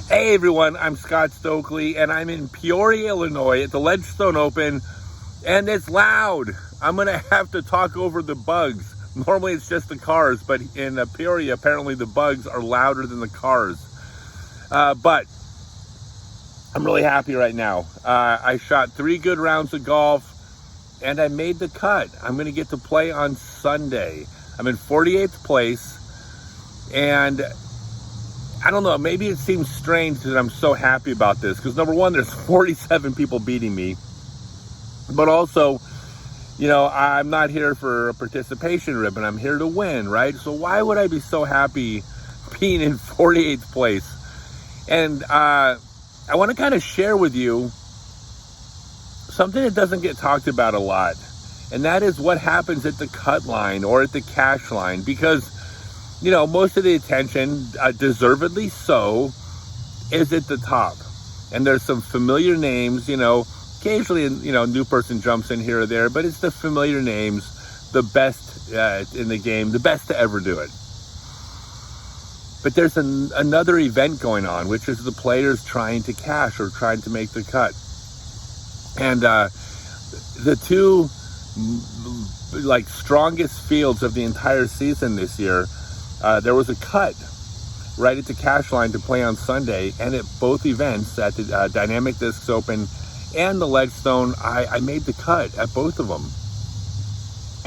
Hey everyone, I'm Scott Stokely and I'm in Peoria, Illinois at the Ledgestone Open, and it's loud. I'm going to have to talk over the bugs. Normally it's just the cars, but in Peoria apparently the bugs are louder than the cars. But I'm really happy right now. I shot 3 good rounds of golf and I made the cut. I'm going to get to play on Sunday. I'm in 48th place, and I don't know, maybe it seems strange that I'm so happy about this, because number one, there's 47 people beating me, but also, I'm not here for a participation ribbon. I'm here to win, right? So why would I be so happy being in 48th place? And I want to kind of share with you something that doesn't get talked about a lot, and that is what happens at the cut line or at the cash line, because most of the attention, deservedly so, is at the top. And there's some familiar names, occasionally, a new person jumps in here or there, but it's the familiar names, the best in the game, the best to ever do it. But there's another event going on, which is the players trying to cash or trying to make the cut. And the two strongest fields of the entire season this year, there was a cut right at the cash line to play on Sunday, and at both events, at the Dynamic Discs Open and the Ledgestone, I made the cut at both of them.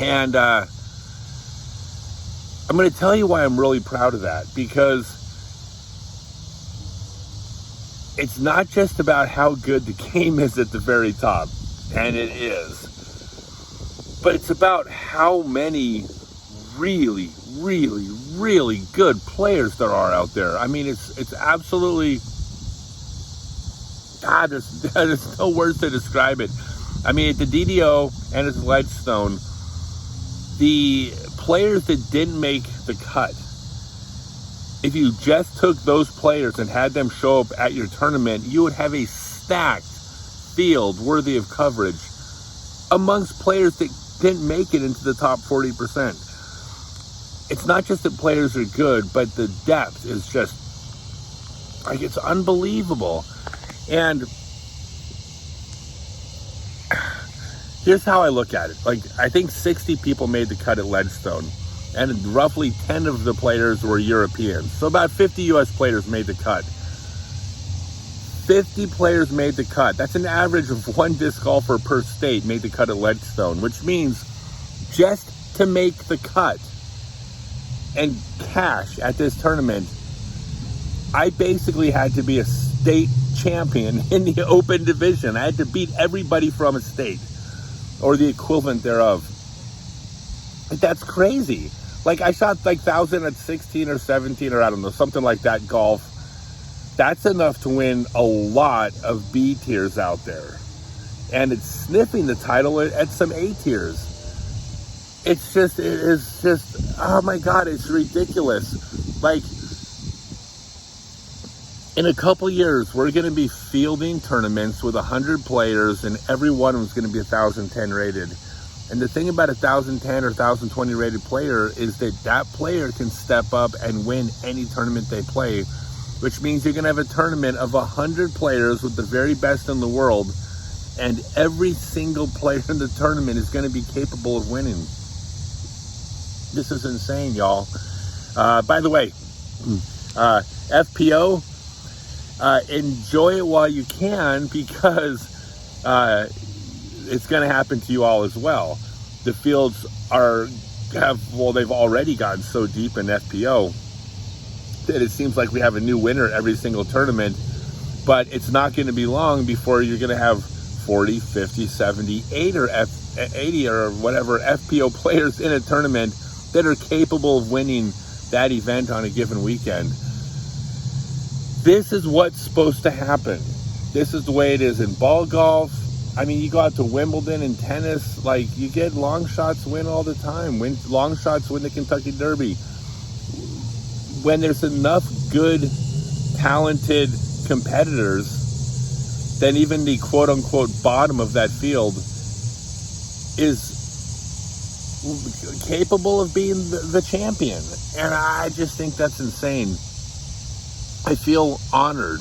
And I'm going to tell you why I'm really proud of that, because it's not just about how good the game is at the very top, and it is, but it's about how many really, really, really good players there are out there. I mean, it's absolutely, there's no words to describe it. I mean, at the DDO and at the Ledgestone, the players that didn't make the cut, if you just took those players and had them show up at your tournament, you would have a stacked field worthy of coverage amongst players that didn't make it into the top 40%. It's not just that players are good, but the depth is just, it's unbelievable. And here's how I look at it. I think 60 people made the cut at Ledgestone, and roughly 10 of the players were Europeans. So about 50 U.S. players made the cut. 50 players made the cut. That's an average of 1 disc golfer per state made the cut at Ledgestone, which means just to make the cut and cash at this tournament, I basically had to be a state champion in the open division. I had to beat everybody from a state or the equivalent thereof. That's crazy. I shot 1,000 at 16 or 17 or I don't know, something like that golf. That's enough to win a lot of B tiers out there. And it's sniffing the title at some A tiers. It is just, oh my God, it's ridiculous. In a couple years, we're going to be fielding tournaments with 100 players, and every one of them is going to be 1,010 rated. And the thing about 1,010 or 1,020 rated player is that player can step up and win any tournament they play, which means you're going to have a tournament of 100 players with the very best in the world, and every single player in the tournament is going to be capable of winning. This is insane, y'all. By the way, FPO, enjoy it while you can, because it's going to happen to you all as well. The fields they've already gotten so deep in FPO that it seems like we have a new winner every single tournament, but it's not going to be long before you're going to have 40, 50, 70, 80 or whatever FPO players in a tournament that are capable of winning that event on a given weekend. This is what's supposed to happen. This is the way it is in ball golf. I mean, you go out to Wimbledon and tennis, you get long shots win all the time. Long shots win the Kentucky Derby. When there's enough good, talented competitors, then even the quote-unquote bottom of that field is capable of being the champion. And I just think that's insane. I feel honored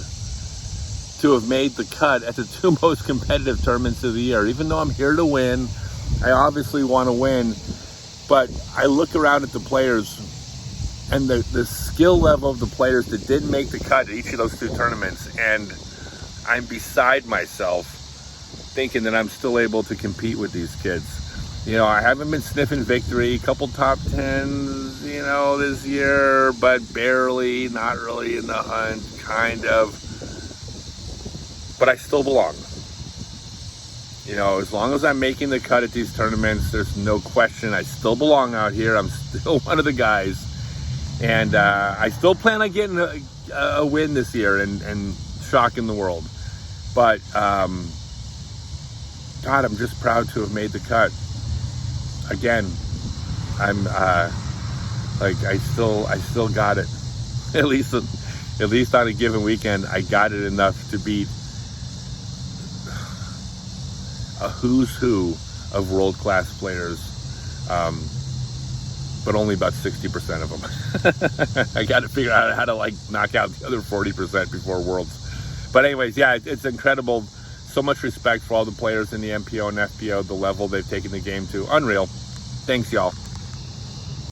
to have made the cut at the two most competitive tournaments of the year. Even though I'm here to win, I obviously want to win, but I look around at the players and the skill level of the players that didn't make the cut at each of those two tournaments, and I'm beside myself thinking that I'm still able to compete with these kids. You know, I haven't been sniffing victory, a couple top 10s, you know, this year, but barely, not really in the hunt, kind of. But I still belong. You know, as long as I'm making the cut at these tournaments, there's no question I still belong out here. I'm still one of the guys. And I still plan on getting a win this year and shocking the world. But, God, I'm just proud to have made the cut. Again, I'm I still got it. At least on a given weekend, I got it enough to beat a who's who of world-class players, but only about 60% of them. I got to figure out how to knock out the other 40% before Worlds. But anyways, yeah, it's incredible. So much respect for all the players in the MPO and FPO, the level they've taken the game to. Unreal. Thanks, y'all.